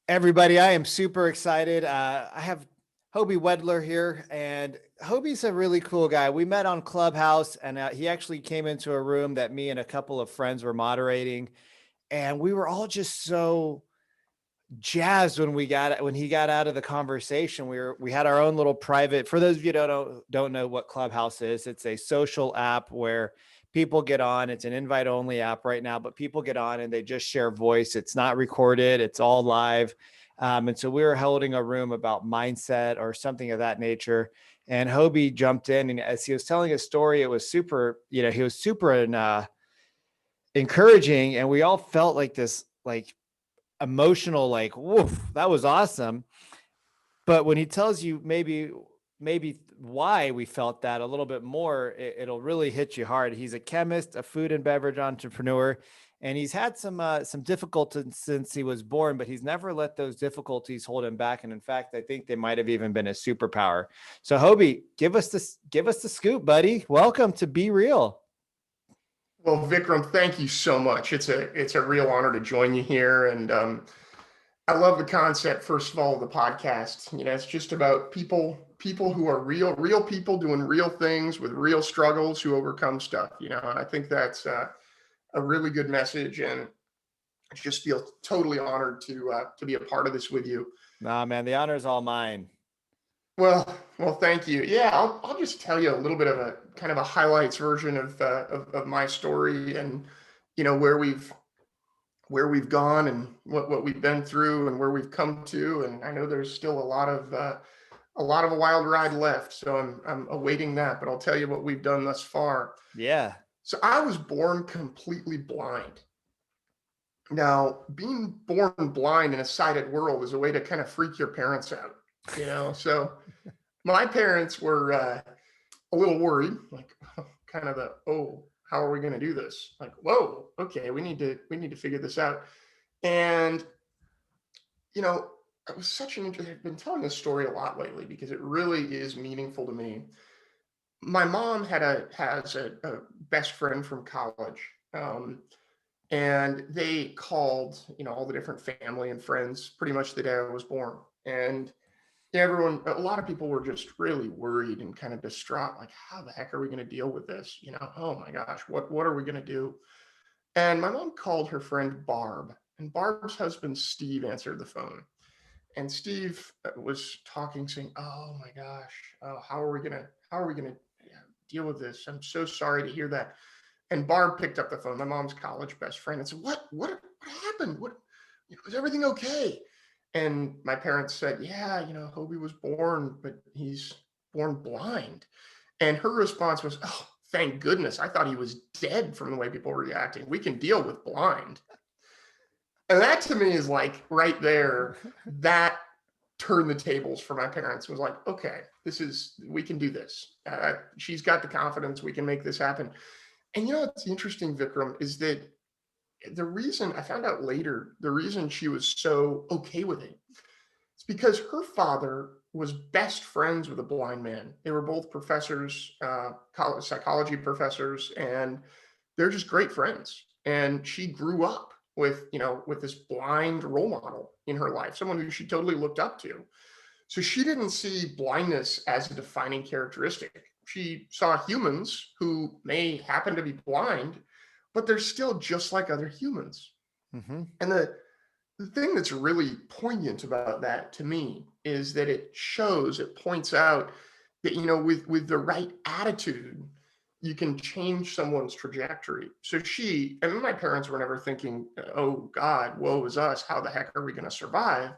Everybody, I am super excited. I have Hoby Wedler here, and Hoby's a really cool guy. We met on Clubhouse, and he actually came into a room that me and a couple of friends were moderating, and we were all just so jazzed when he got out of the conversation. We had our own little private. For those of you who don't know what Clubhouse is, it's a social app where people get on. It's an invite only app right now, but people get on and they just share voice. It's not recorded. It's all live. And so we were holding a room about mindset or something of that nature. And Hoby jumped in, and as he was telling his story, it was super. He was super encouraging, and we all felt like this, like emotional, like, woof, that was awesome. But when he tells you maybe why we felt that a little bit more, it'll really hit you hard. He's a chemist, a food and beverage entrepreneur, and he's had some difficulties since he was born, but he's never let those difficulties hold him back. And in fact, I think they might have even been a superpower. So Hoby, give us the scoop, buddy. Welcome to Be Real. Well, Vikram, thank you so much. It's a real honor to join you here, and I love the concept. First of all, of the podcast. It's just about people who are real people doing real things with real struggles who overcome stuff. And I think that's a really good message, and I just feel totally honored to be a part of this with you. Nah, man, the honor is all mine. Well, thank you. Yeah, I'll just tell you a little bit of a kind of a highlights version of my story, and where we've gone, and what we've been through, and where we've come to. And I know there's still a lot of a wild ride left, so I'm awaiting that. But I'll tell you what we've done thus far. Yeah. So I was born completely blind. Now, being born blind in a sighted world is a way to kind of freak your parents out. So my parents were a little worried, like kind of how are we going to do this? Like, whoa, okay, we need to figure this out. And it was such an interesting. I've been telling this story a lot lately because it really is meaningful to me. My mom has a best friend from college, and they called all the different family and friends pretty much the day I was born. And a lot of people were just really worried and kind of distraught, like, how the heck are we going to deal with this? Oh my gosh, what are we going to do? And my mom called her friend Barb, and Barb's husband Steve answered the phone. And Steve was talking, saying, "Oh my gosh, how are we gonna deal with this? I'm so sorry to hear that." And Barb picked up the phone, my mom's college best friend, and said, "What happened? Is everything okay?" And my parents said, "Yeah, Hoby was born, but he's born blind." And her response was, "Oh, thank goodness. I thought he was dead from the way people were reacting. We can deal with blind." And that to me is like right there, that turned the tables for my parents. It was like, okay, we can do this. She's got the confidence. We can make this happen. And what's interesting, Vikram, is that the reason I found out later, the reason she was so okay with it, it's because her father was best friends with a blind man. They were both professors, college psychology professors, and they're just great friends. And she grew up with this blind role model in her life, someone who she totally looked up to. So she didn't see blindness as a defining characteristic. She saw humans who may happen to be blind, but they're still just like other humans. Mm-hmm. And the thing that's really poignant about that to me is that it points out that, with the right attitude, you can change someone's trajectory. So my parents were never thinking, oh God, woe is us. How the heck are we going to survive?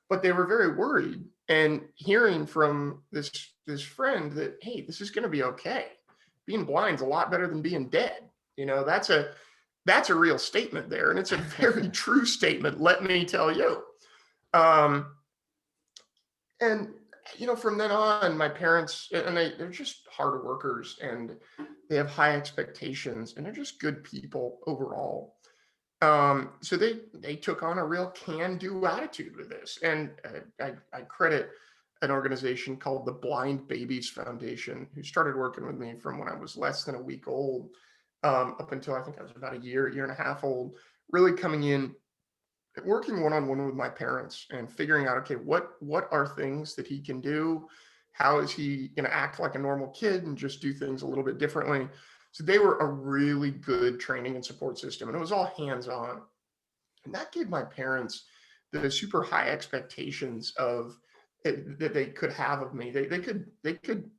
But they were very worried, and hearing from this friend that, hey, this is going to be okay. Being blind's a lot better than being dead. That's a real statement there, and it's a very true statement, let me tell you. And from then on, my parents, and they're just hard workers, and they have high expectations, and they're just good people overall. So they took on a real can-do attitude with this, and I credit an organization called the Blind Babies Foundation, who started working with me from when I was less than a week old, up until I think I was about a year and a half old, really coming in working one-on-one with my parents and figuring out, okay, what are things that he can do? How is he going to act like a normal kid and just do things a little bit differently? So they were a really good training and support system, and it was all hands-on. And that gave my parents the super high expectations of that they could have of me. They could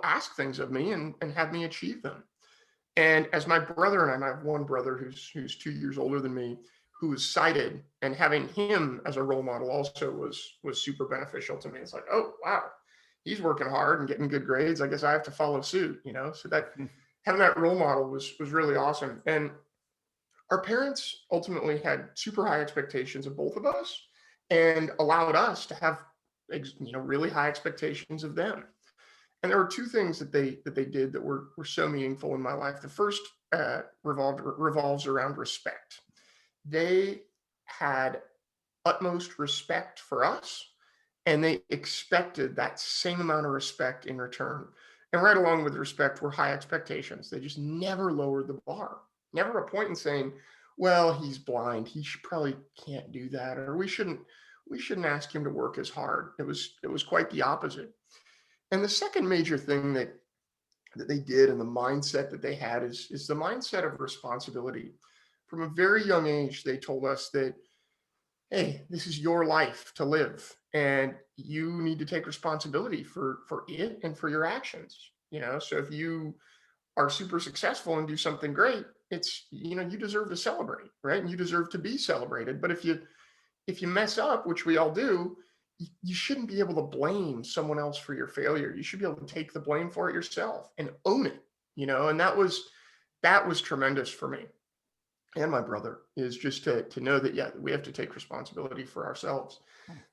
ask things of me and have me achieve them. And as my brother and I have one brother who's 2 years older than me, who is sighted, and having him as a role model also was super beneficial to me. It's like, oh wow, he's working hard and getting good grades. I guess I have to follow suit. So that having that role model was really awesome. And our parents ultimately had super high expectations of both of us and allowed us to have really high expectations of them. And there were two things that they did that were so meaningful in my life. The first revolves around respect. They had utmost respect for us, and they expected that same amount of respect in return. And right along with respect were high expectations. They just never lowered the bar. Never a point in saying, "Well, he's blind. He probably can't do that," or "We shouldn't ask him to work as hard." It was quite the opposite. And the second major thing that they did and the mindset that they had is the mindset of responsibility. From a very young age, they told us that, hey, this is your life to live, and you need to take responsibility for it and for your actions. So if you are super successful and do something great, you deserve to celebrate, right? And you deserve to be celebrated. But if you mess up, which we all do, you shouldn't be able to blame someone else for your failure. You should be able to take the blame for it yourself and own it. And that was tremendous for me and my brother, is just to know that, yeah, we have to take responsibility for ourselves.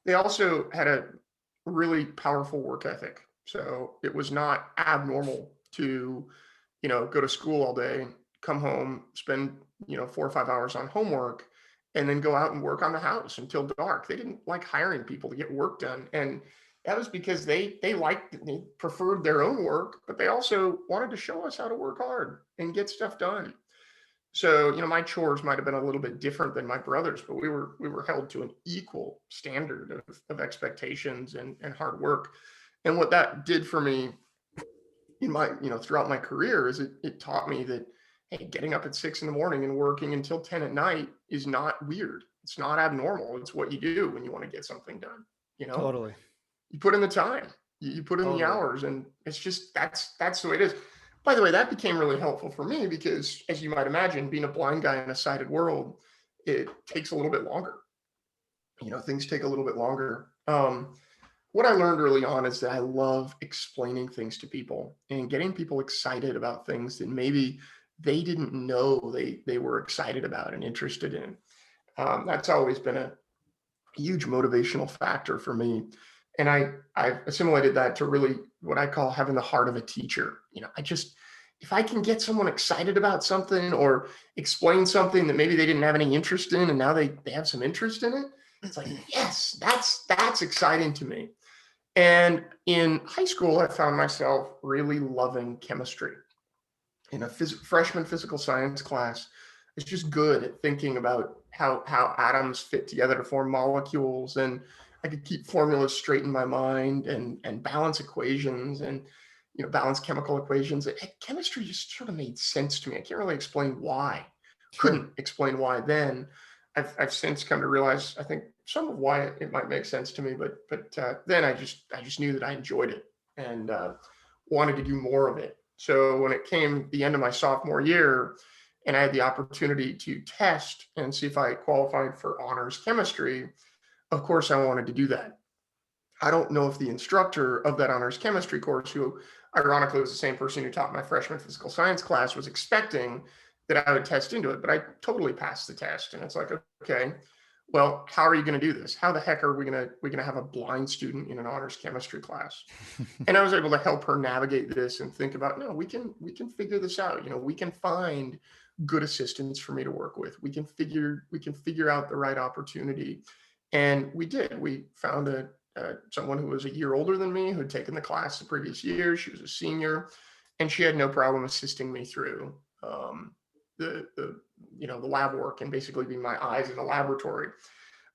They also had a really powerful work ethic. So it was not abnormal to, go to school all day, come home, spend, 4 or 5 hours on homework, and then go out and work on the house until dark. They didn't like hiring people to get work done. And that was because they preferred their own work, but they also wanted to show us how to work hard and get stuff done. So, my chores might have been a little bit different than my brother's, but we were held to an equal standard of expectations and hard work. And what that did for me in my, throughout my career is it taught me that, hey, getting up at 6 in the morning and working until 10 at night is not weird. It's not abnormal. It's what you do when you want to get something done. You know, Totally. you put in the time, you put in the Totally. hours, and it's just that's the way it is. By the way, that became really helpful for me because, as you might imagine, being a blind guy in a sighted world, it takes a little bit longer. Things take a little bit longer. What I learned early on is that I love explaining things to people and getting people excited about things that maybe they didn't know they were excited about and interested in. That's always been a huge motivational factor for me. And I've assimilated that to really what I call having the heart of a teacher. If I can get someone excited about something or explain something that maybe they didn't have any interest in, and now they have some interest in it, it's like, yes, that's exciting to me. And in high school, I found myself really loving chemistry. In a freshman physical science class, it's just good at thinking about how atoms fit together to form molecules, and I could keep formulas straight in my mind and balance equations and balance chemical equations. Chemistry just sort of made sense to me. I can't really explain why. Sure. Couldn't explain why then. I've since come to realize, I think, some of why it might make sense to me, but then I just knew that I enjoyed it and wanted to do more of it. So when it came the end of my sophomore year, and I had the opportunity to test and see if I qualified for honors chemistry, of course I wanted to do that. I don't know if the instructor of that honors chemistry course, who ironically was the same person who taught my freshman physical science class, was expecting that I would test into it, but I totally passed the test. And it's like, okay, well, how are you going to do this? How the heck are we gonna have a blind student in an honors chemistry class? And I was able to help her navigate this and think about, no, we can figure this out. We can find good assistants for me to work with. We can figure out the right opportunity. And we did. We found someone who was a year older than me, who had taken the class the previous year. She was a senior, and she had no problem assisting me through the lab work and basically being my eyes in the laboratory.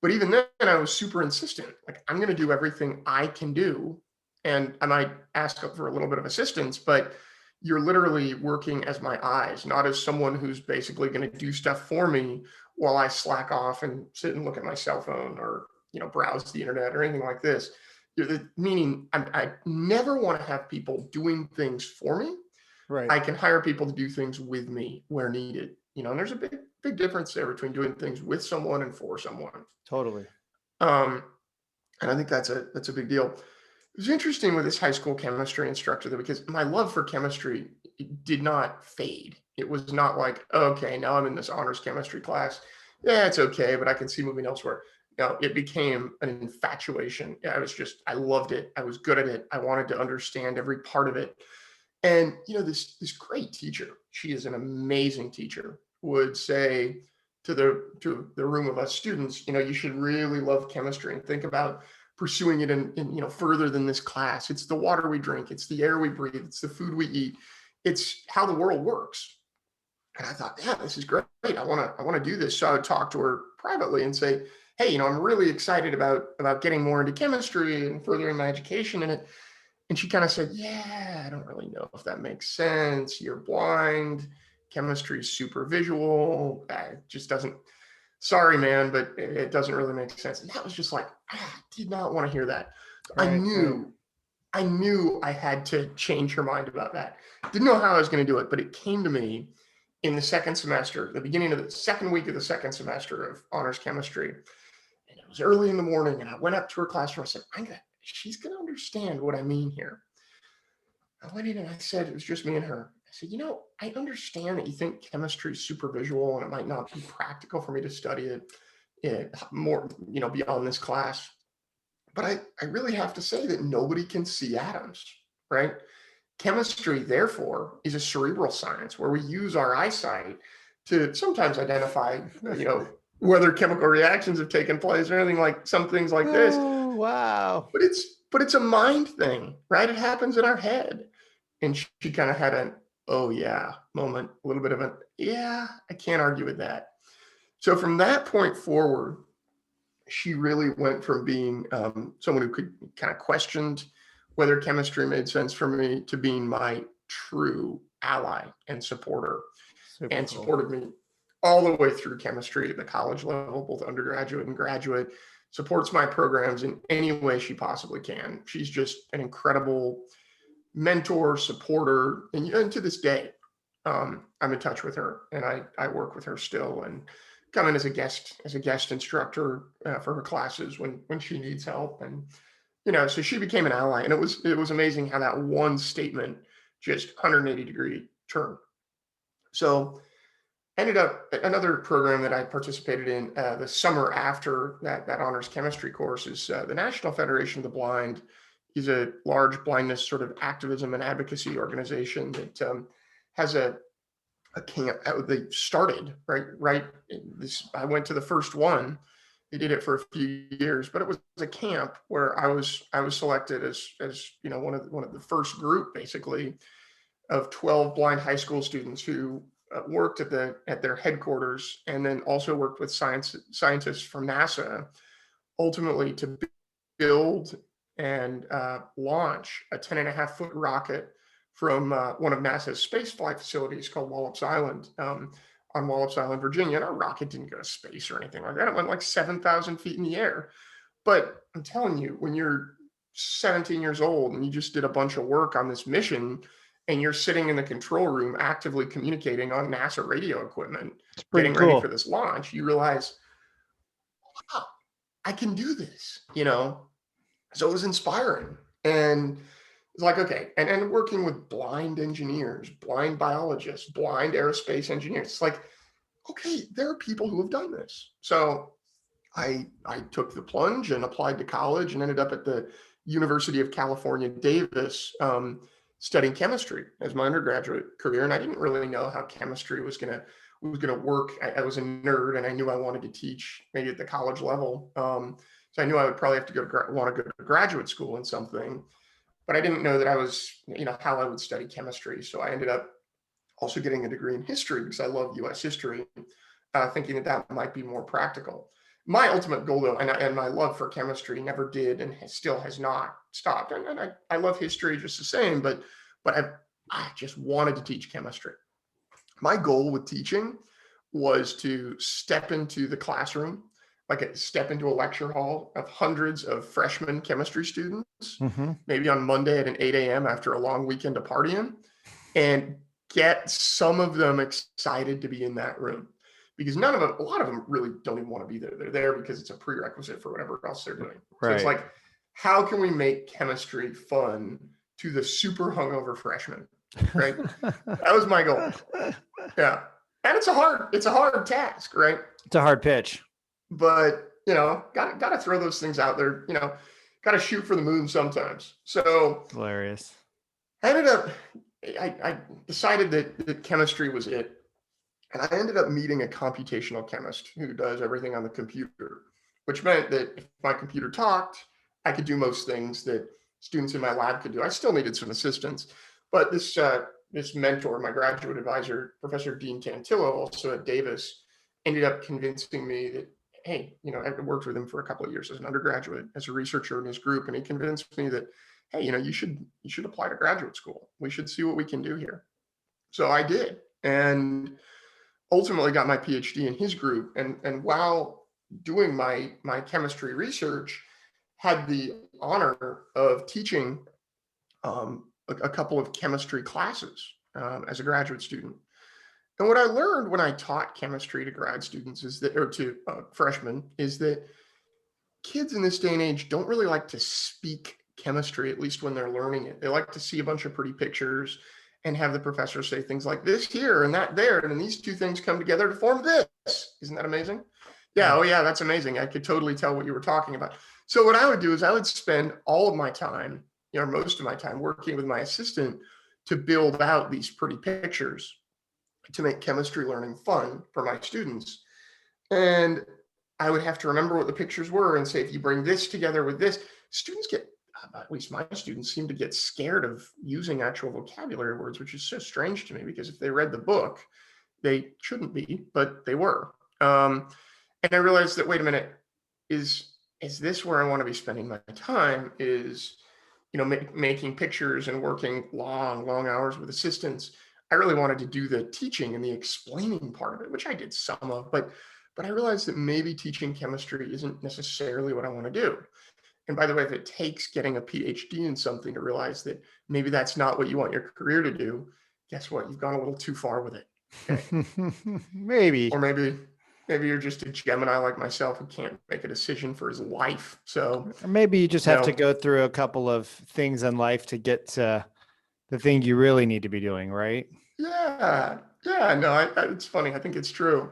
But even then, I was super insistent. Like, I'm going to do everything I can do. And I might ask for a little bit of assistance, but you're literally working as my eyes, not as someone who's basically going to do stuff for me while I slack off and sit and look at my cell phone or, browse the internet or anything like this. Meaning, I never want to have people doing things for me. Right. I can hire people to do things with me where needed. And there's a big difference there between doing things with someone and for someone. Totally. Um, and I think that's a big deal. It was interesting with this high school chemistry instructor though, because my love for chemistry did not fade. It was not like, okay, now I'm in this honors chemistry class. Yeah, it's okay, but I can see moving elsewhere. No, it became an infatuation. Yeah, I loved it. I was good at it. I wanted to understand every part of it. And this great teacher, she is an amazing teacher, would say to the room of us students, you should really love chemistry and think about pursuing it in further than this class. It's the water we drink, it's the air we breathe, it's the food we eat, it's how the world works. And I thought, yeah, this is great. I want to do this. So I would talk to her privately and say, hey, I'm really excited about getting more into chemistry and furthering my education in it. And she kind of said, yeah, I don't really know if that makes sense. You're blind. Chemistry is super visual. It just doesn't, sorry, man, but it doesn't really make sense. And that was just like, I did not want to hear that. So I Right. Right. knew, I knew I had to change her mind about that. Didn't know how I was going to do it, but it came to me in the second semester, the beginning of the second week of the second semester of honors chemistry. And it was early in the morning, and I went up to her classroom. I said, she's going to understand what I mean here. I went in and I said, it was just me and her. I said, I understand that you think chemistry is super visual and it might not be practical for me to study it more, beyond this class. But I really have to say that nobody can see atoms, right? Chemistry, therefore, is a cerebral science where we use our eyesight to sometimes identify, whether chemical reactions have taken place or anything like some things like this. Oh, wow. But it's a mind thing, right? It happens in our head. And she kind of had an, oh yeah, moment, a little bit of a, yeah, I can't argue with that. So from that point forward, she really went from being someone who could kind of questioned whether chemistry made sense for me to being my true ally and supporter, Super and cool. supported me all the way through chemistry at the college level, both undergraduate and graduate, supports my programs in any way she possibly can. She's just an incredible mentor, supporter, and to this day, I'm in touch with her, and I work with her still, and come in as a guest instructor for her classes when she needs help, and so she became an ally, and it was amazing how that one statement just 180-degree turn. So ended up another program that I participated in the summer after that honors chemistry course is the National Federation of the Blind is a large blindness sort of activism and advocacy organization that has a camp they started right this I went to the first one. They did it for a few years, but it was a camp where I was selected as one of the first group basically of 12 blind high school students who worked at their headquarters and then also worked with scientists from NASA, ultimately to build and launch a 10.5-foot rocket from one of NASA's space flight facilities called Wallops Island, on Wallops Island, Virginia. And our rocket didn't go to space or anything like that. It went like 7,000 feet in the air. But I'm telling you, when you're 17 years old and you just did a bunch of work on this mission and you're sitting in the control room actively communicating on NASA radio equipment, It's pretty getting ready for cool. this launch, you realize, wow, I can do this. So it was inspiring. And it's like, okay, and working with blind engineers, blind biologists, blind aerospace engineers. It's like, okay, there are people who have done this. So I took the plunge and applied to college and ended up at the University of California, Davis, studying chemistry as my undergraduate career. And I didn't really know how chemistry was gonna work. I was a nerd, and I knew I wanted to teach maybe at the college level. So I knew I would probably have to want to go to graduate school in something, but I didn't know that I was, how I would study chemistry. So I ended up also getting a degree in history because I love U.S. history, thinking that might be more practical. My ultimate goal, though, and my love for chemistry never did and still has not stopped. And I love history just the same, but I just wanted to teach chemistry. My goal with teaching was to step into the classroom, like step into a lecture hall of hundreds of freshman chemistry students, Hmm. maybe on Monday at an 8 a.m. after a long weekend of partying, and get some of them excited to be in that room. Because a lot of them really don't even want to be there. They're there because it's a prerequisite for whatever else they're doing. So it's Right. like, how can we make chemistry fun to the super hungover freshmen? Right. That was my goal. Yeah. And it's a hard task, right? It's a hard pitch. But gotta throw those things out there, gotta shoot for the moon sometimes. So Hilarious. I ended up I decided that chemistry was it. And I ended up meeting a computational chemist who does everything on the computer, which meant that if my computer talked, I could do most things that students in my lab could do. I still needed some assistance, but this mentor, my graduate advisor, Professor Dean Tantillo, also at Davis, ended up convincing me that, hey, I worked with him for a couple of years as an undergraduate, as a researcher in his group, and he convinced me that, hey, you should apply to graduate school. We should see what we can do here. So I did, and ultimately got my PhD in his group. And while doing my chemistry research, had the honor of teaching a couple of chemistry classes as a graduate student. And what I learned when I taught chemistry to grad students or to freshmen, is that kids in this day and age don't really like to speak chemistry, at least when they're learning it. They like to see a bunch of pretty pictures and have the professor say things like this here and that there, and then these two things come together to form this. Isn't that amazing? Yeah, oh yeah, that's amazing. I could totally tell what you were talking about. So what I would do is I would spend all of my time, most of my time, working with my assistant to build out these pretty pictures to make chemistry learning fun for my students. And I would have to remember what the pictures were and say, if you bring this together with this, students get, at least my students seem to get scared of using actual vocabulary words, which is so strange to me, because if they read the book, they shouldn't be, but they were. And I realized that, wait a minute, is this where I want to be spending my time? Is making pictures and working long hours with assistants. I really wanted to do the teaching and the explaining part of it, which I did some of, but I realized that maybe teaching chemistry isn't necessarily what I want to do. And by the way, if it takes getting a PhD in something to realize that maybe that's not what you want your career to do, guess what? You've gone a little too far with it. Okay. Maybe. Or maybe you're just a Gemini like myself who can't make a decision for his life. So, Or maybe you just have to go through a couple of things in life to get to the thing you really need to be doing, right? yeah, no, it's funny. I think it's true.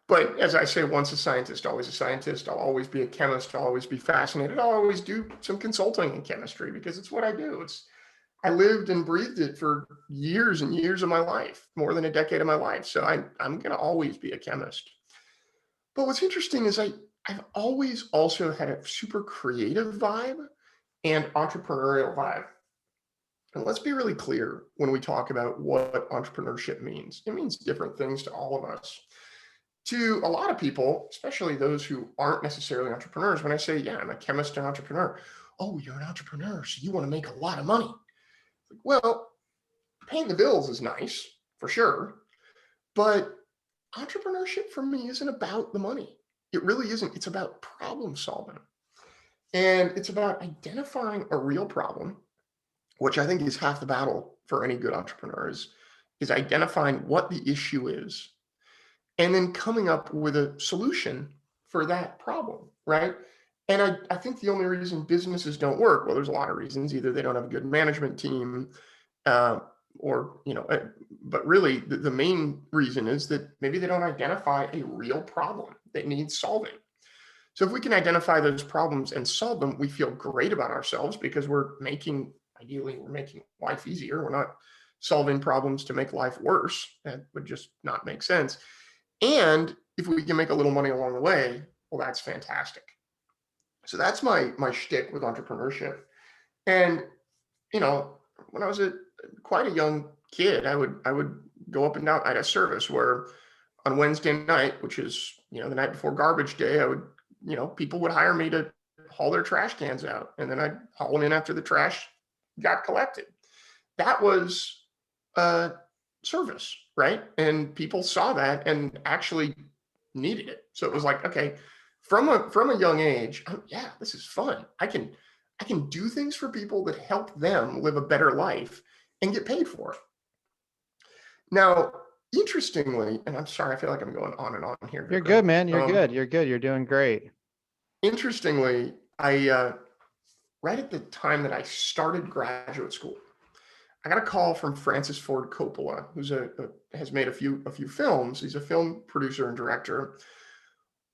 But as I say, once a scientist, always a scientist. I'll always be a chemist. I'll always be fascinated. I'll always do some consulting in chemistry because it's what I do. I lived and breathed it for years and years of my life, more than a decade of my life. So I'm going to always be a chemist. But what's interesting is I've always also had a super creative vibe and entrepreneurial vibe. And let's be really clear when we talk about what entrepreneurship means. It means different things to all of us. To a lot of people, especially those who aren't necessarily entrepreneurs, when I say, yeah, I'm a chemist and entrepreneur, oh, you're an entrepreneur, so you want to make a lot of money. Well, paying the bills is nice, for sure. But entrepreneurship for me isn't about the money. It really isn't. It's about problem solving. And it's about identifying a real problem, which I think is half the battle for any good entrepreneur, is identifying what the issue is and then coming up with a solution for that problem, right? And I think the only reason businesses don't work, well, there's a lot of reasons. Either they don't have a good management team, uh, or, but really the main reason is that maybe they don't identify a real problem that needs solving. So if we can identify those problems and solve them, we feel great about ourselves because ideally, we're making life easier. We're not solving problems to make life worse. That would just not make sense. And if we can make a little money along the way, well, that's fantastic. So that's my shtick with entrepreneurship. And when I was quite a young kid, I would go up and down. I had a service where on Wednesday night, which is the night before garbage day, I would people would hire me to haul their trash cans out, and then I'd haul them in after the trash got collected. That was a service, right? And people saw that and actually needed it. So it was like, okay, from a young age, yeah, this is fun. I can do things for people that help them live a better life and get paid for it. Now, interestingly, and I'm sorry, I feel like I'm going on and on here, You're Vikram. good, man. You're good. You're good. You're doing great. Interestingly, I right at the time that I started graduate school, I got a call from Francis Ford Coppola, who's has made a few films. He's a film producer and director.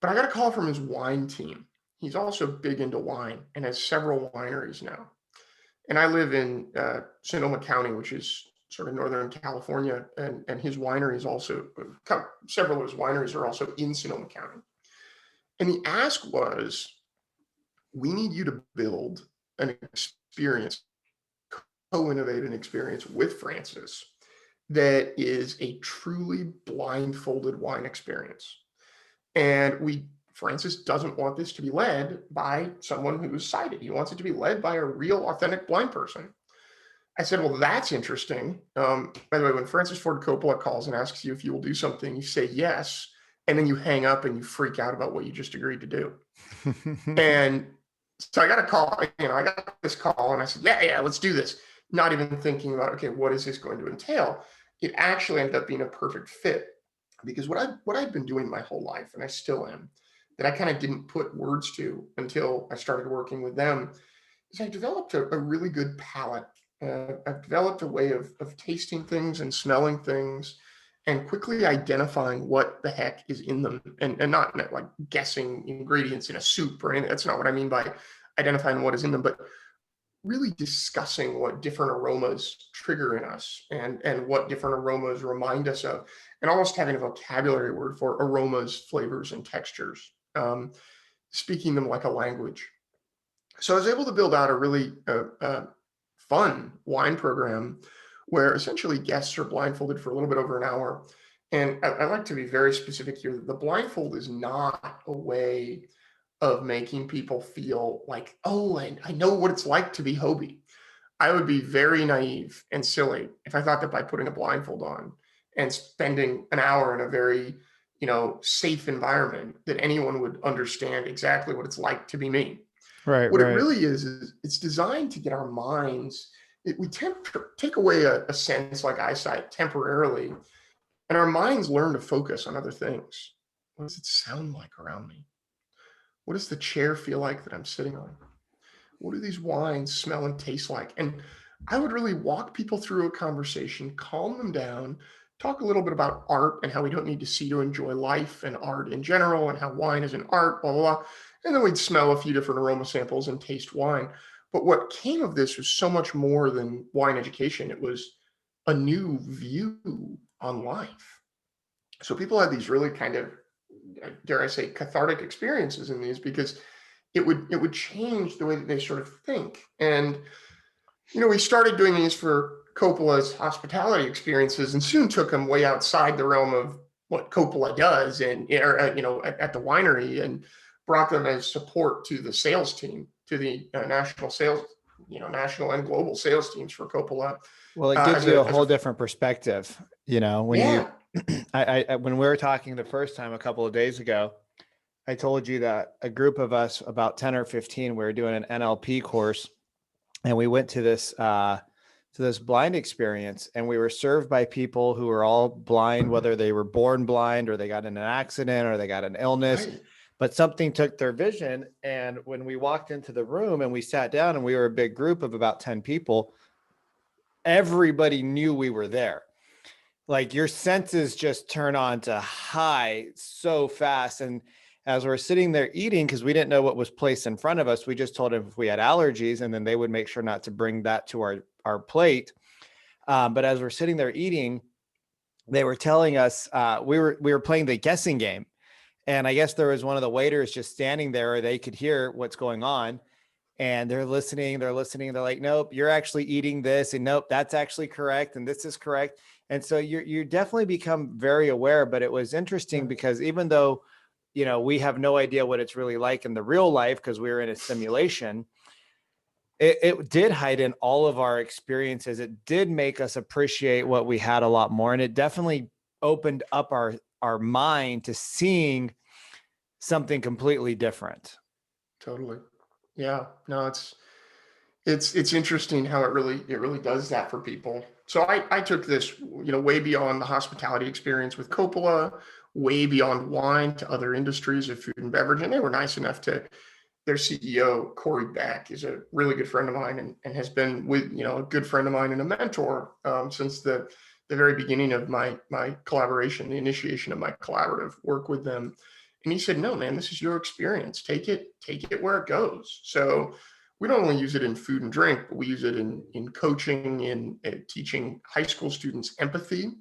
But I got a call from his wine team. He's also big into wine and has several wineries now. And I live in Sonoma County, which is sort of Northern California, and his winery is also, several of his wineries are also in Sonoma County. And the ask was, we need you to build an experience, co-innovate an experience with Francis that is a truly blindfolded wine experience. And Francis doesn't want this to be led by someone who's sighted. He wants it to be led by a real, authentic blind person. I said, well, that's interesting. By the way, when Francis Ford Coppola calls and asks you if you will do something, you say yes, and then you hang up and you freak out about what you just agreed to do. And so I got a call, I got this call and I said, yeah, let's do this. Not even thinking about, okay, what is this going to entail? It actually ended up being a perfect fit. Because what I've been doing my whole life, and I still am, that I kind of didn't put words to until I started working with them, is I developed a really good palate. I've developed a way of tasting things and smelling things and quickly identifying what the heck is in them, and not like guessing ingredients in a soup or anything. That's not what I mean by identifying what is in them, but really discussing what different aromas trigger in us and what different aromas remind us of, and almost having a vocabulary word for aromas, flavors, and textures, speaking them like a language. So I was able to build out a really fun wine program where essentially guests are blindfolded for a little bit over an hour. And I like to be very specific here. The blindfold is not a way of making people feel like, oh, I know what it's like to be Hoby. I would be very naive and silly if I thought that by putting a blindfold on and spending an hour in a very, safe environment, that anyone would understand exactly what it's like to be me. Right. What it really is it's designed to get our minds, we take away a sense like eyesight temporarily, and our minds learn to focus on other things. What does it sound like around me? What does the chair feel like that I'm sitting on? What do these wines smell and taste like? And I would really walk people through a conversation, calm them down, talk a little bit about art and how we don't need to see to enjoy life and art in general, and how wine is an art, blah, blah, blah. And then we'd smell a few different aroma samples and taste wine. But what came of this was so much more than wine education. It was a new view on life. So people had these really kind of, dare I say, cathartic experiences in these, because it would change the way that they sort of think. And we started doing these for Coppola's hospitality experiences, and soon took them way outside the realm of what Coppola does, and at the winery, and brought them as support to the sales team, to the national sales, national and global sales teams for Coppola. Well, it gives you a whole different perspective, when yeah. when we were talking the first time a couple of days ago, I told you that a group of us, about 10 or 15, we were doing an NLP course, and we went to this blind experience, and we were served by people who were all blind, whether they were born blind or they got in an accident or they got an illness, Right. but something took their vision. And when we walked into the room and we sat down, and we were a big group of about 10 people, everybody knew we were there. Like, your senses just turn on to high so fast. And as we're sitting there eating, because we didn't know what was placed in front of us, we just told them if we had allergies, and then they would make sure not to bring that to our plate. But as we're sitting there eating, they were telling us, we were playing the guessing game. And I guess there was one of the waiters just standing there, or they could hear what's going on. And they're listening. They're like, nope, you're actually eating this. And nope, that's actually correct. And this is correct. And so you definitely become very aware. But it was interesting because even though we have no idea what it's really like in the real life because we were in a simulation. It did heighten all of our experiences. It did make us appreciate what we had a lot more. And it definitely opened up our mind to seeing something completely different. Totally. Yeah. No, it's interesting how it really does that for people. So I took this, way beyond the hospitality experience with Coppola, way beyond wine to other industries of food and beverage. And they were nice enough to, their CEO, Corey Beck, is a really good friend of mine and has been with, a good friend of mine and a mentor since the very beginning of my collaboration, the initiation of my collaborative work with them. And he said, no, man, this is your experience. Take it where it goes. So we don't only use it in food and drink, but we use it in coaching, in teaching high school students empathy,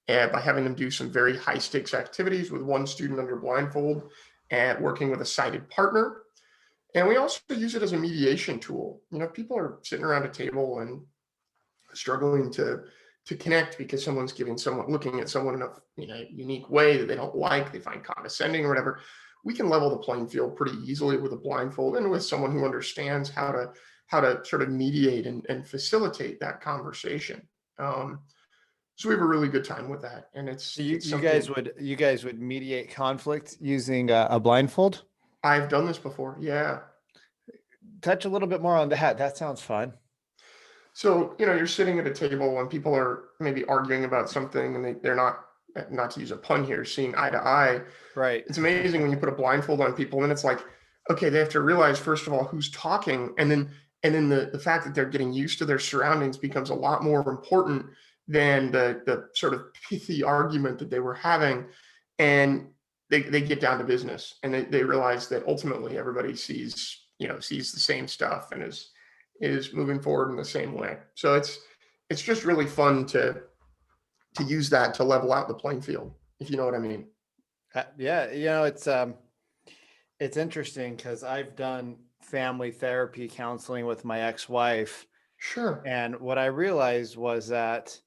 and by having them do some very high stakes activities with one student under blindfold and working with a sighted partner. And we also use it as a mediation tool. People are sitting around a table and struggling to connect because someone's looking at someone in a unique way that they don't like, they find condescending or whatever. We can level the playing field pretty easily with a blindfold and with someone who understands how to sort of mediate and facilitate that conversation. So we have a really good time with that, and So it's you something guys would mediate conflict using a blindfold? I've done this before. Yeah. Touch a little bit more on that. That sounds fun. So, you're sitting at a table and people are maybe arguing about something and they're not to use a pun here, seeing eye to eye. Right. It's amazing when you put a blindfold on people and then it's like, okay, they have to realize, first of all, who's talking. And then the fact that they're getting used to their surroundings becomes a lot more important than the sort of pithy argument that they were having. And they get down to business and they realize that ultimately everybody sees the same stuff and is moving forward in the same way. So it's just really fun to use that to level out the playing field, if you know what I mean. Yeah, it's interesting because I've done family therapy counseling with my ex-wife, Sure. and what I realized was that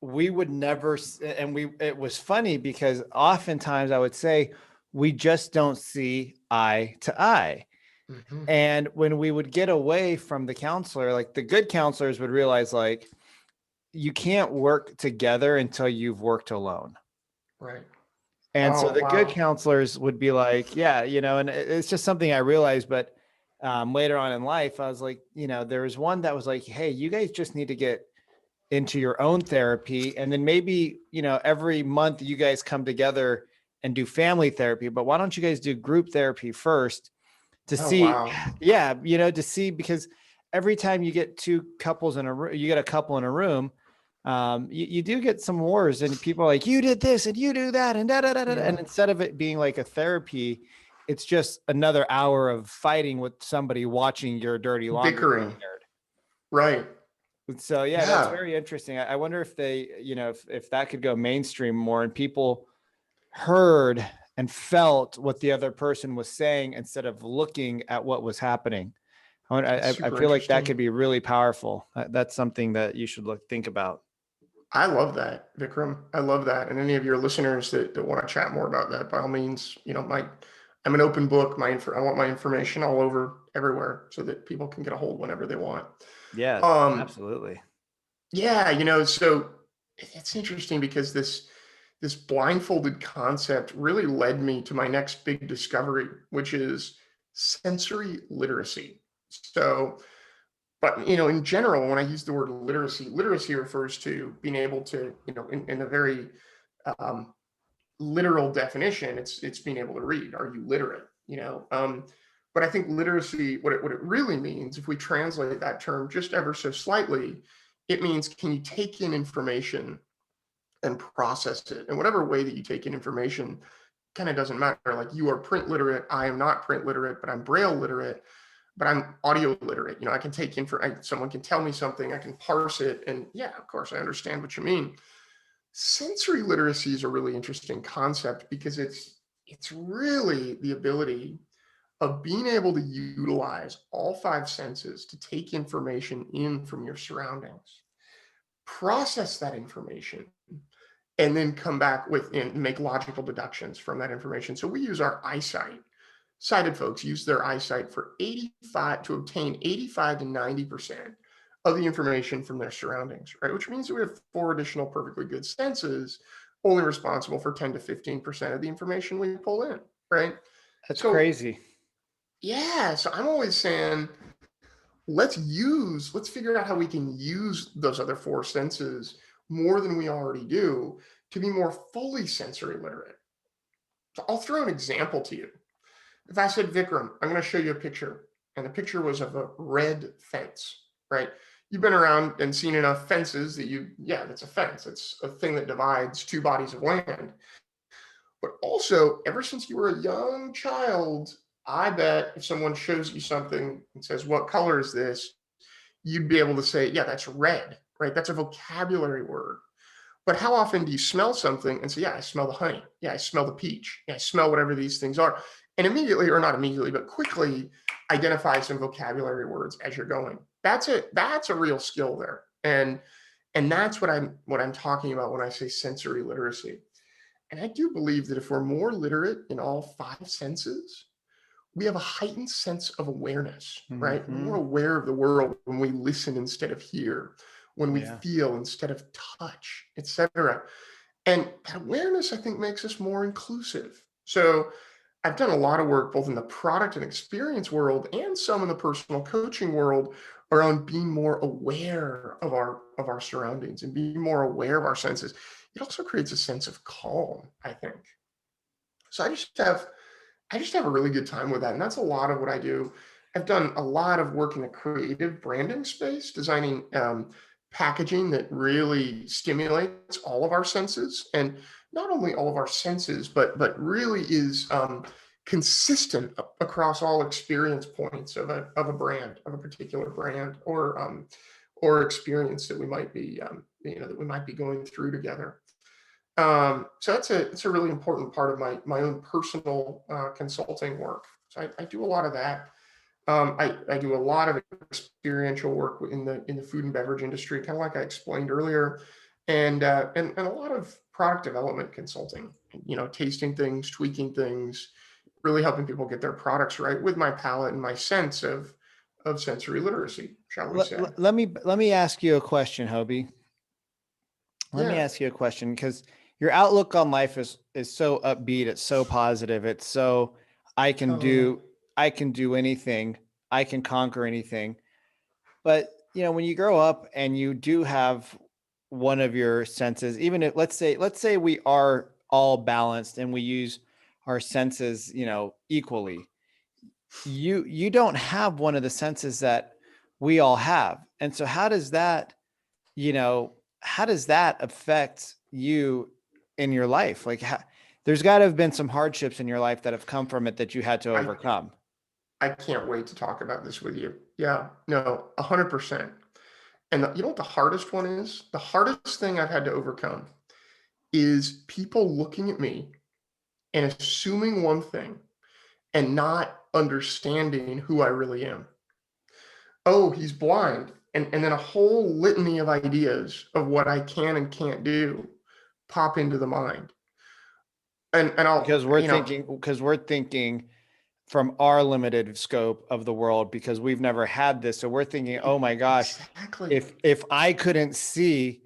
we would never, it was funny because oftentimes I would say, we just don't see eye to eye. Hmm. And when we would get away from the counselor, like the good counselors would realize, like, you can't work together until you've worked alone. Right. And so Oh, the good wow. counselors would be like, yeah, and it's just something I realized. But later on in life, I was like, there was one that was like, hey, you guys just need to get into your own therapy. And then maybe, every month you guys come together and do family therapy. But why don't you guys do group therapy first to Oh, see? wow. Yeah, to see, because every time you get two couples in a room, you get a couple in a room, you do get some wars and people are like, you did this and you do that and da, da, da, da. Yeah. And instead of it being like a therapy, it's just another hour of fighting with somebody watching your dirty laundry get Bickering. aired. Right. So yeah, that's Yeah. very interesting. I wonder if they, if that could go mainstream more and people heard and felt what the other person was saying instead of looking at what was happening. It's I super feel like that interesting. could be really powerful. That's something that you should think about. I love that, Vikram. I love that. And any of your listeners that want to chat more about that, by all means, I'm an open book. I want my information all over everywhere so that people can get a hold whenever they want. Yeah, Um, absolutely. yeah, so it's interesting because this blindfolded concept really led me to my next big discovery, which is sensory literacy. So, but in general, when I use the word literacy refers to being able to, in a very um, literal definition, it's being able to read. Are you literate? But I think literacy, what it really means, if we translate that term just ever so slightly, it means, can you take in information and process it? And whatever way that you take in information kind of doesn't matter. Like, you are print literate, I am not print literate, but I'm braille literate, but I'm audio literate. I can take in for someone can tell me something, I can parse it, and yeah, of course I understand what you mean. Sensory literacy is a really interesting concept because it's really the ability of being able to utilize all five senses to take information in from your surroundings, process that information, and then come back with and make logical deductions from that information. So we use our eyesight. Sighted folks use their eyesight for 85 to obtain 85 to 90% of the information from their surroundings, right? Which means that we have 4 additional perfectly good senses, only responsible for 10 to 15% of the information we pull in, right? That's So crazy. yeah, so I'm always saying, let's figure out how we can use those other 4 senses more than we already do to be more fully sensory literate. So I'll throw an example to you. If I said, Vikram, I'm going to show you a picture, and the picture was of a red fence, right? You've been around and seen enough fences that yeah, that's a fence. It's a thing that divides 2 bodies of land. But also, ever since you were a young child, I bet if someone shows you something and says, what color is this? You'd be able to say, yeah, that's red, right? That's a vocabulary word. But how often do you smell something and say, yeah, I smell the honey. Yeah, I smell the peach. Yeah, I smell whatever these things are. And immediately, or not immediately, but quickly identify some vocabulary words as you're going. That's a real skill there. And that's what I'm talking about when I say sensory literacy. And I do believe that if we're more literate in all 5 senses, we have a heightened sense of awareness, right? We're more aware of the world when we listen instead of hear, when we Yeah. feel instead of touch, etc. And that awareness, I think, makes us more inclusive. So I've done a lot of work both in the product and experience world and some in the personal coaching world around being more aware of our surroundings and being more aware of our senses. It also creates a sense of calm, I think. So I just have a really good time with that. And that's a lot of what I do. I've done a lot of work in the creative branding space, designing packaging that really stimulates all of our senses, and not only all of our senses, but really is consistent across all experience points of a brand, of a particular brand, or experience that we might be that we might be going through together. So it's a really important part of my own personal consulting work. So I do a lot of that. I do a lot of experiential work in the food and beverage industry, kind of like I explained earlier, and a lot of product development consulting. Tasting things, tweaking things, really helping people get their products right with my palate and my sense of sensory literacy, shall we say? Let me ask you a question, Hobie. Let me Yeah. ask you a question, because your outlook on life is so upbeat. It's so positive. It's so I can Oh, do I can do anything. I can conquer anything. But when you grow up and you do have one of your senses, even if let's say we are all balanced and we use our senses, equally. You don't have one of the senses that we all have. And so how does that affect you in your life? Like, there's got to have been some hardships in your life that have come from it that you had to I overcome. I can't wait to talk about this with you. Yeah, no, 100%. And you know what the hardest one is? The hardest thing I've had to overcome is people looking at me and assuming one thing and not understanding who I really am. Oh, he's blind. And then a whole litany of ideas of what I can and can't do pop into the mind. And I'll, Because we're thinking from our limited scope of the world, because we've never had this. So we're thinking, oh my gosh, exactly. if I couldn't see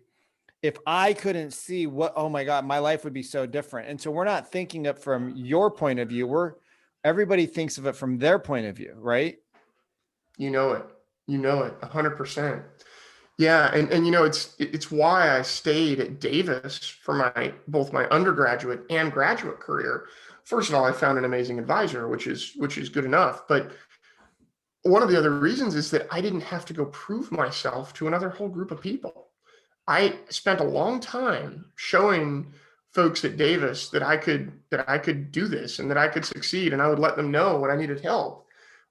what, oh my God, my life would be so different. And so we're not thinking it from your point of view. Everybody thinks of it from their point of view, right? You know it. You know it 100%. Yeah, and it's why I stayed at Davis for my both my undergraduate and graduate career. First of all, I found an amazing advisor, which is good enough. But one of the other reasons is that I didn't have to go prove myself to another whole group of people. I spent a long time showing folks at Davis that I could do this and that I could succeed, and I would let them know when I needed help.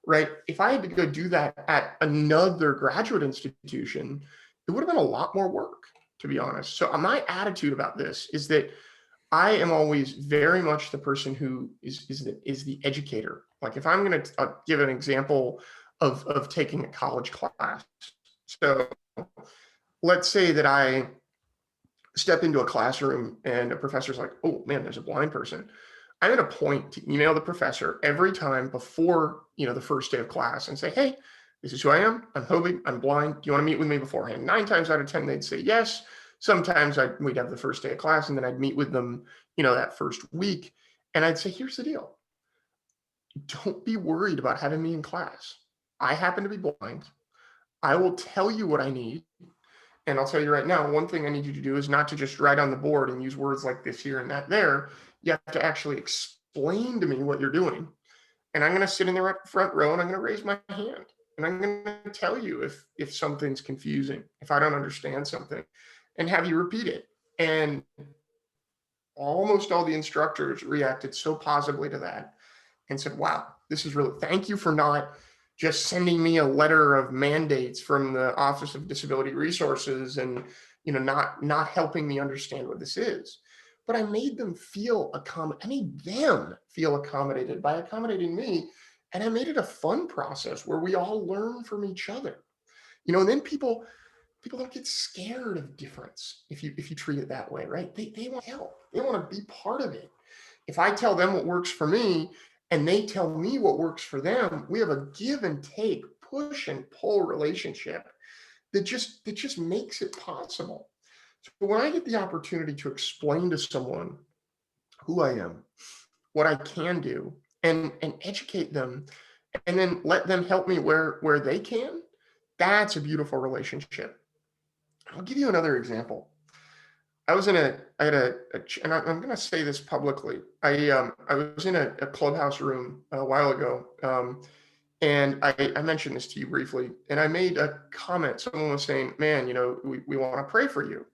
Right? If I had to go do that at another graduate institution, it would have been a lot more work, to be honest. So my attitude about this is that I am always very much the person who is the educator. Like if I'm going to give an example of taking a college class. So let's say that I step into a classroom and a professor's like, oh man, there's a blind person. I'm at a point to email the professor every time before, the first day of class and say, hey, this is who I am. I'm Hoby. I'm blind. Do you want to meet with me beforehand? 9 times out of 10, they'd say yes. Sometimes we'd have the first day of class and then I'd meet with them, that first week. And I'd say, here's the deal. Don't be worried about having me in class. I happen to be blind. I will tell you what I need. And I'll tell you right now, one thing I need you to do is not to just write on the board and use words like this here and that there. You have to actually explain to me what you're doing. And I'm going to sit in the front row and I'm going to raise my hand. And I'm going to tell you if something's confusing, if I don't understand something, and have you repeat it. And almost all the instructors reacted so positively to that and said, wow, this is really, thank you for not just sending me a letter of mandates from the Office of Disability Resources and, not helping me understand what this is. But I made them feel accommodated by accommodating me. And I made it a fun process where we all learn from each other. And then people don't get scared of difference if you treat it that way, right? They want help. They want to be part of it. If I tell them what works for me and they tell me what works for them, we have a give and take, push and pull relationship that just makes it possible. So when I get the opportunity to explain to someone who I am, what I can do, and educate them, and then let them help me where they can, that's a beautiful relationship. I'll give you another example. I had and I'm going to say this publicly. I was in a clubhouse room a while ago, and I mentioned this to you briefly, and I made a comment. Someone was saying, man, we want to pray for you.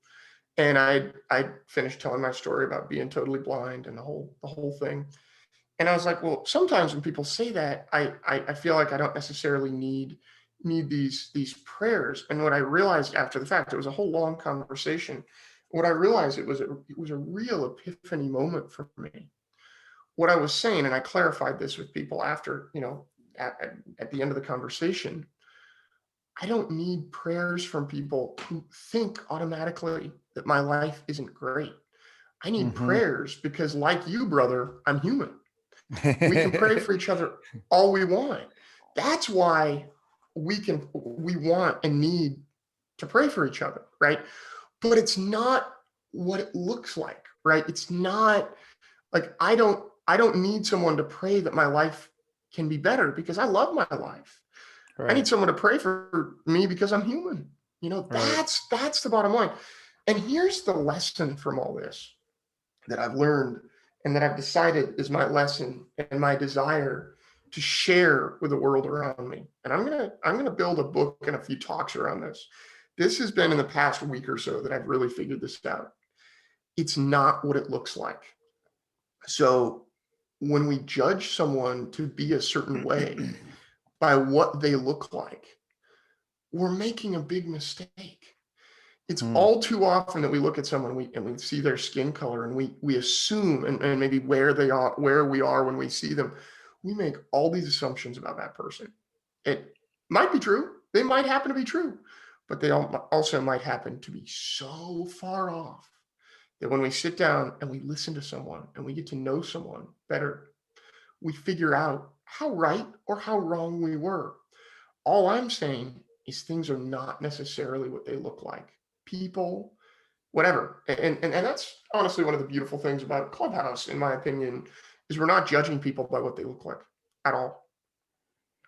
And I finished telling my story about being totally blind and the whole thing. And I was like, well, sometimes when people say that, I feel like I don't necessarily need these prayers. And what I realized after the fact, it was a whole long conversation. What I realized, it was a real epiphany moment for me. What I was saying, and I clarified this with people after, at the end of the conversation, I don't need prayers from people who think automatically that my life isn't great. I need prayers because, like you, brother, I'm human. We can pray for each other all we want. That's why we want and need to pray for each other, right? But it's not what it looks like, right? It's not like I don't need someone to pray that my life can be better because I love my life. Right. I need someone to pray for me because I'm human. That's the bottom line. And here's the lesson from all this that I've learned and that I've decided is my lesson and my desire to share with the world around me. And I'm gonna build a book and a few talks around this. This has been in the past week or so that I've really figured this out. It's not what it looks like. So when we judge someone to be a certain way by what they look like, we're making a big mistake. It's all too often that we look at someone and we see their skin color and we assume and maybe where we are when we see them. We make all these assumptions about that person. It might be true. They might happen to be true, but they also might happen to be so far off that when we sit down and we listen to someone and we get to know someone better, we figure out how right or how wrong we were. All I'm saying is things are not necessarily what they look like. People, whatever. And that's honestly one of the beautiful things about Clubhouse, in my opinion, is we're not judging people by what they look like at all.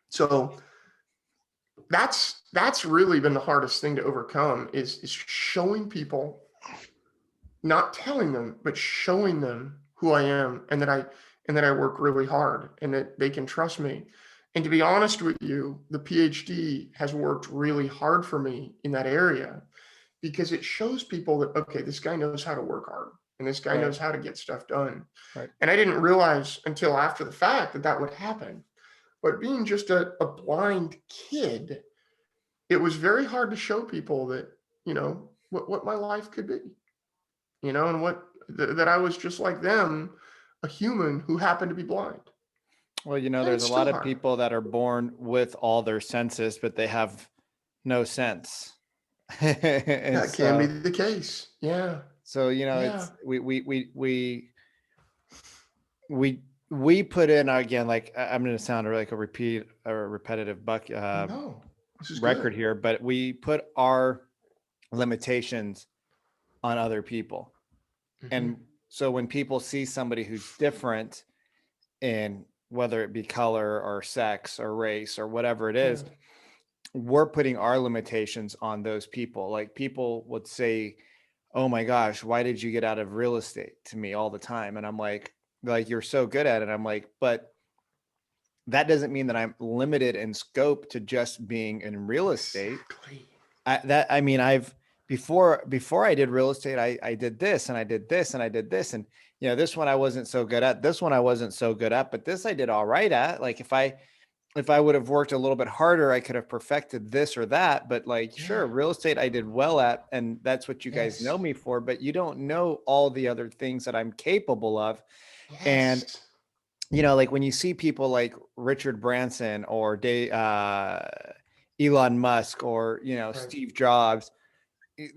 So that's really been the hardest thing to overcome is showing people, not telling them, but showing them who I am and that I work really hard and that they can trust me. And to be honest with you, the PhD has worked really hard for me in that area because it shows people that, okay, this guy knows how to work hard and this guy knows how to get stuff done. Right. And I didn't realize until after the fact that would happen. But being just a blind kid, it was very hard to show people that, what my life could be, and that I was just like them, a human who happened to be blind. Well, there's a lot of people that are born with all their senses, but they have no sense. That can be the case. Yeah. So, Yeah. it's we we put in, again, like, I'm going to sound like a repetitive No, this is record good. here, but we put our limitations on other people. Hmm. And so when people see somebody who's different, in whether it be color or sex or race or whatever it Yeah. is, we're putting our limitations on those people. Like, people would say, "Oh my gosh, why did you get out of real estate?" to me all the time. And I'm like, "You're so good at it." I'm like, "But that doesn't mean that I'm limited in scope to just being in real estate." Exactly. I mean, before I did real estate, I did this and I did this and I did this. And, this one I wasn't so good at, this one I wasn't so good at, but this I did all right at. Like, if I would have worked a little bit harder, I could have perfected this or that. But, like, Yeah. sure, real estate I did well at, and that's what you guys Yes. know me for, but you don't know all the other things that I'm capable of. And, Yes. like, when you see people like Richard Branson or Elon Musk, or, Right. Steve Jobs,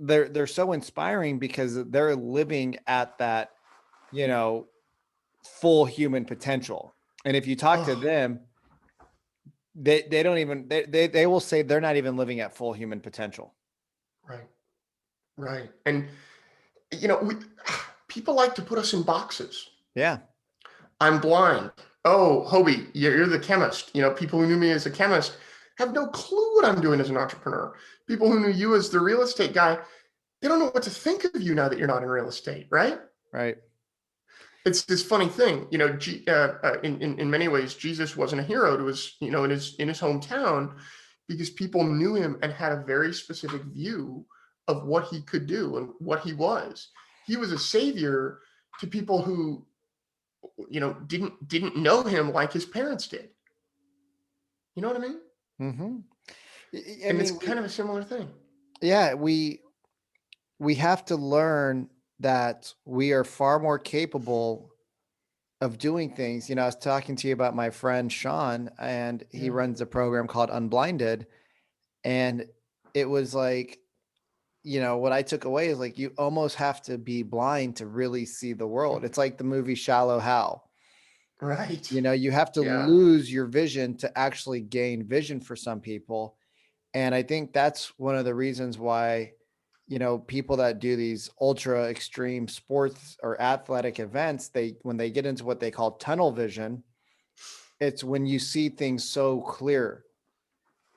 they're so inspiring because they're living at that, you know, full human potential. And if you talk to Oh, them, they don't even they will say they're not even living at full human potential. right. Right. And we, people like to put us in boxes. Yeah. I'm blind. Oh, Hobie, you're the chemist. People who knew me as a chemist have no clue what I'm doing as an entrepreneur. People who knew you as the real estate guy, they don't know what to think of you now that you're not in real estate, right? Right. It's this funny thing, in many ways, Jesus wasn't a hero to his, in his hometown, because people knew him and had a very specific view of what he could do and what he was. He was a savior to people who, didn't know him like his parents did. You know what I mean? Mm-hmm. I And it's mean, kind of a similar thing. yeah, we have to learn that we are far more capable of doing things. I was talking to you about my friend Sean, and he Yeah. runs a program called Unblinded. And it was like, what I took away is, like, you almost have to be blind to really see the world. It's like the movie Shallow Hal. Right. You have to Yeah. lose your vision to actually gain vision for some people. And I think that's one of the reasons why, people that do these ultra extreme sports or athletic events, when they get into what they call tunnel vision, it's when you see things so clear.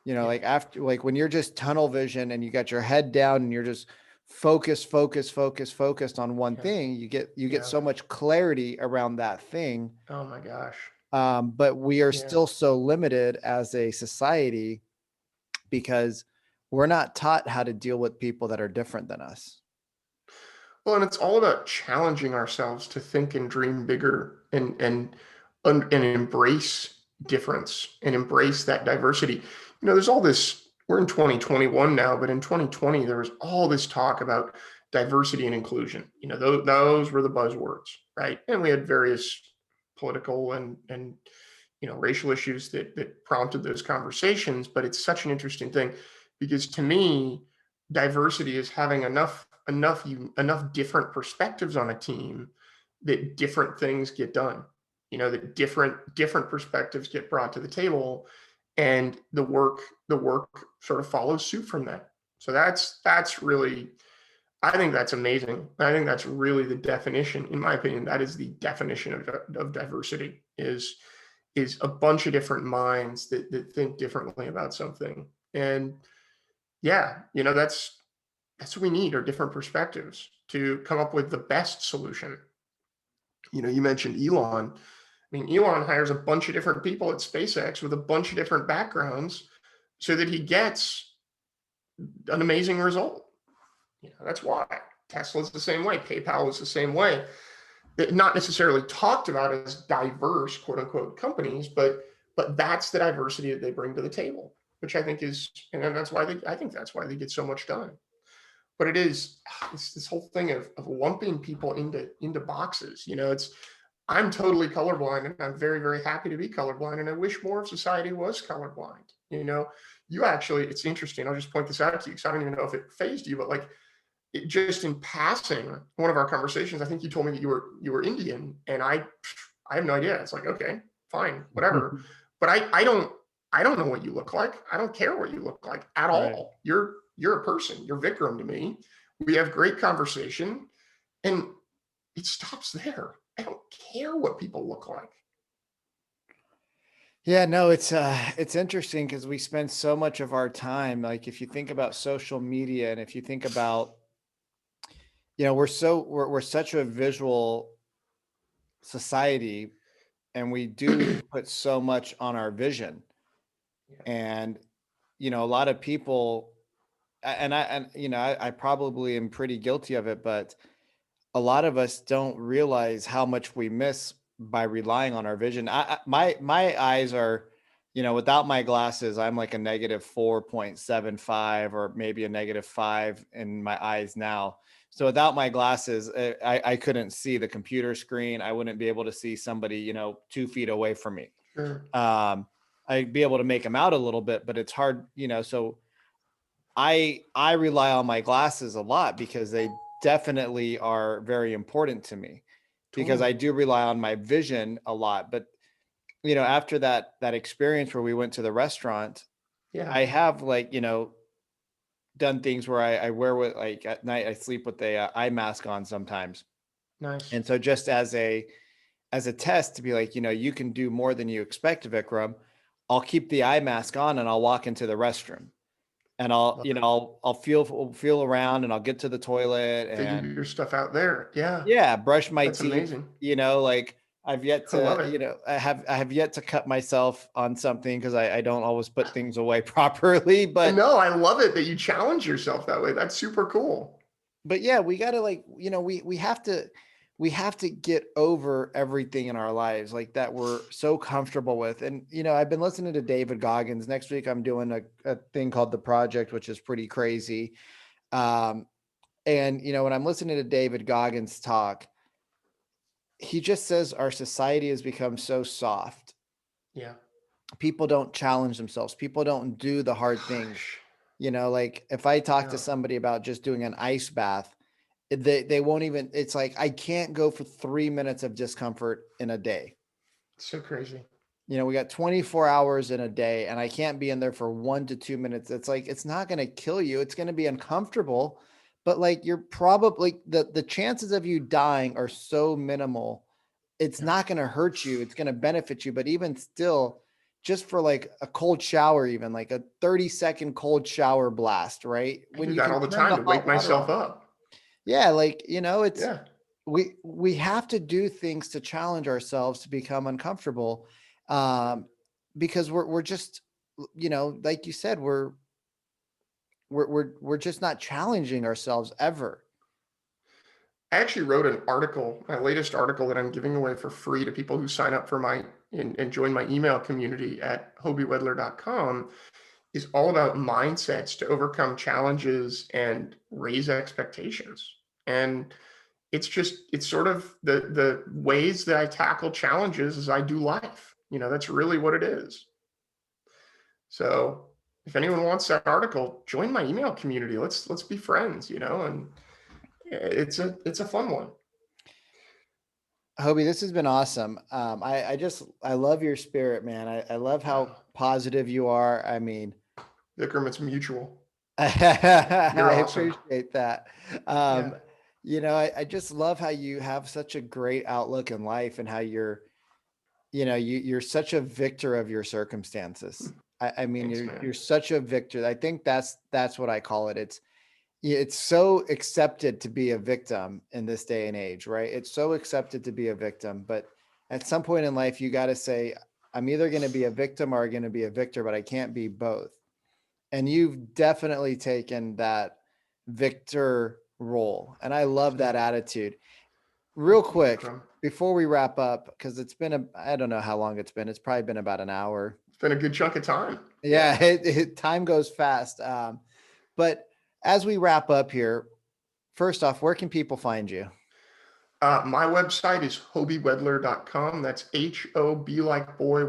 Yeah. Like, after, like, when you're just tunnel vision and you got your head down and you're just focused on one Yeah. thing, you get Yeah. so much clarity around that thing. Oh my gosh. But we are Yeah. still so limited as a society because we're not taught how to deal with people that are different than us. Well, and it's all about challenging ourselves to think and dream bigger, and embrace difference and embrace that diversity. There's all this. We're in 2021 now, but in 2020 there was all this talk about diversity and inclusion. Those were the buzzwords, right? And we had various political and racial issues that prompted those conversations. But it's such an interesting thing, because to me, diversity is having enough different perspectives on a team that different things get done. That different perspectives get brought to the table, and the work sort of follows suit from that. So that's really, I think that's amazing. I think that's really the definition, in my opinion. That is the definition of diversity, is a bunch of different minds that think differently about something. And yeah, that's what we need, are different perspectives to come up with the best solution. You mentioned Elon. I mean, Elon hires a bunch of different people at SpaceX with a bunch of different backgrounds so that he gets an amazing result. That's why Tesla's the same way. PayPal is the same way. They're not necessarily talked about as diverse, quote unquote, companies, but that's the diversity that they bring to the table, which I think is, and that's why I think that's why they get so much done. But it's this whole thing of lumping people into boxes. I'm totally colorblind, and I'm very, very happy to be colorblind, and I wish more of society was colorblind. You actually, it's interesting. I'll just point this out to you because I don't even know if it phased you, but like, just in passing, one of our conversations, I think you told me that you were Indian, and I have no idea. It's like, okay, fine, whatever. But I don't know what you look like. I don't care what you look like at Right. all. You're a person. You're Vikram to me. We have great conversation, and it stops there. I don't care what people look like. Yeah, no, it's interesting because we spend so much of our time, like if you think about social media and if you think about, we're such a visual society, and we do put so much on our vision. Yeah. And a lot of people, I probably am pretty guilty of it, but a lot of us don't realize how much we miss by relying on our vision. My eyes are, without my glasses, I'm like a negative 4.75 or maybe a negative 5 in my eyes now. So without my glasses, I couldn't see the computer screen. I wouldn't be able to see somebody, 2 feet away from me. Sure. I'd be able to make them out a little bit, but it's hard, so I rely on my glasses a lot because they definitely are very important to me, because I Totally. do rely on my vision a lot. But after that experience where we went to the restaurant, Yeah. I have, like, done things where I wear, with, like, at night I sleep with a eye mask on sometimes. Nice. And so just as a test to be like, you can do more than you expect, Vikram, I'll keep the eye mask on and I'll walk into the restroom, and I'll, Love it. I'll feel around, and I'll get to the toilet, Figure and your stuff out there. Yeah. yeah, brush my That's teeth, amazing. like I've yet I love to, it. I have yet to cut myself on something because I don't always put things away properly. But No, I love it that you challenge yourself that way. That's super cool. yeah, we got to, like, we have to get over everything in our lives like that we're so comfortable with. And I've been listening to David Goggins. Next week I'm doing a thing called The Project, which is pretty crazy. Um, and when I'm listening to David Goggins talk, he just says our society has become so soft. Yeah. People don't challenge themselves. People don't do the hard things. Gosh. Like if I talk to Yeah. somebody about just doing an ice bath, they won't even, it's like, I can't go for 3 minutes of discomfort in a day. So crazy. We got 24 hours in a day, and I can't be in there for 1 to 2 minutes. It's like, it's not going to kill you. It's going to be uncomfortable, but like, you're probably, the chances of you dying are so minimal. It's Yeah. not going to hurt you. It's going to benefit you. But even still, just for like a cold shower, even like a 30-second cold shower blast, right? I When do you that can all the turn time the to hot wake water myself on. up. Yeah. Like, it's, Yeah. we have to do things to challenge ourselves to become uncomfortable. Um, because we're just, like you said, we're just not challenging ourselves ever. I actually wrote an article, my latest article that I'm giving away for free to people who sign up for and join my email community at hobywedler.com, is all about mindsets to overcome challenges and raise expectations. And it's sort of the ways that I tackle challenges as I do life. That's really what it is. So if anyone wants that article, join my email community. Let's be friends, and it's a fun one. Hobie, this has been awesome. I love your spirit, man. I love how Oh, positive you are. I mean, Vikram, it's mutual. You're I awesome. appreciate that. Yeah. Um, I just love how you have such a great outlook in life, and how you're such a victor of your circumstances. I mean, Thanks, you're man. such a victor. I think that's what I call it. It's so accepted to be a victim in this day and age, right? It's so accepted to be a victim, but at some point in life, you got to say, I'm either going to be a victim or going to be a victor, but I can't be both. And you've definitely taken that victor role, and I love that attitude. Real Thank you, quick, Vikram. before we wrap up, because I don't know how long it's been. It's probably been about an hour. It's been a good chunk of time. Yeah, Yeah. time goes fast. But as we wrap up here, first off, where can people find you? My website is hobywedler.com. That's HOB like boy,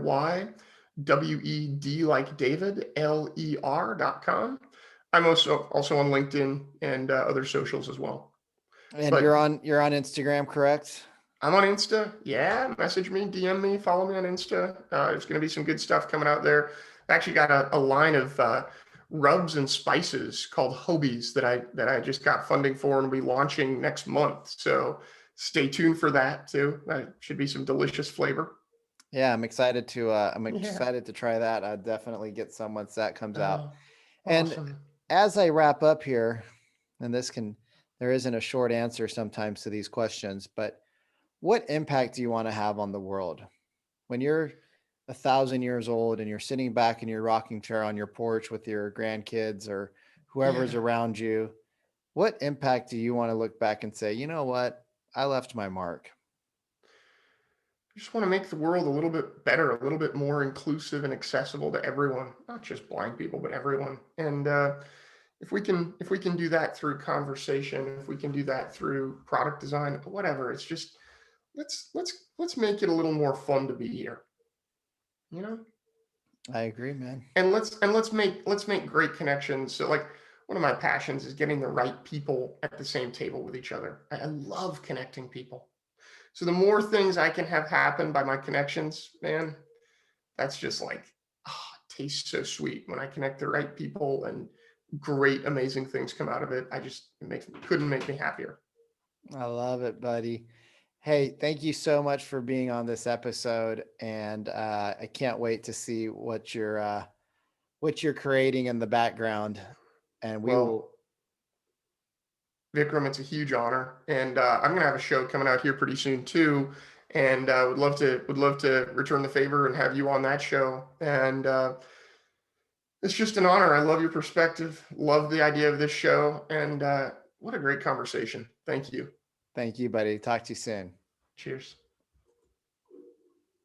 WED like David, LER.com. I'm also on LinkedIn and other socials as well. And But you're on Instagram, correct? I'm on Insta. Yeah, message me, DM me, follow me on Insta. There's going to be some good stuff coming out there. I actually got a line of rubs and spices called Hobies that I just got funding for and will be launching next month. So stay tuned for that too. That should be some delicious flavor. Yeah, I'm Yeah. excited to try that. I'll definitely get some once that comes out. Oh, And awesome. as I wrap up here, and there isn't a short answer sometimes to these questions, but what impact do you want to have on the world? When you're 1,000 years old and you're sitting back in your rocking chair on your porch with your grandkids or whoever's Yeah. around you, what impact do you want to look back and say, you know what? I left my mark. I just want to make the world a little bit better, a little bit more inclusive and accessible to everyone, not just blind people, but everyone. And if we can do that through conversation, if we can do that through product design, whatever, it's just let's make it a little more fun to be here, you know? I agree, man. And let's make great connections. So like one of my passions is getting the right people at the same table with each other. I love connecting people. So the more things I can have happen by my connections, man, that's just like, it tastes so sweet when I connect the right people and great, amazing things come out of it. It makes couldn't make me happier. I love it, buddy. Hey, thank you so much for being on this episode, and I can't wait to see what you're creating in the background. And we will. Well, Vikram, it's a huge honor, and I'm gonna have a show coming out here pretty soon too, and would love to return the favor and have you on that show. And it's just an honor. I love your perspective, love the idea of this show, and what a great conversation. Thank you. Thank you, buddy. Talk to you soon. Cheers.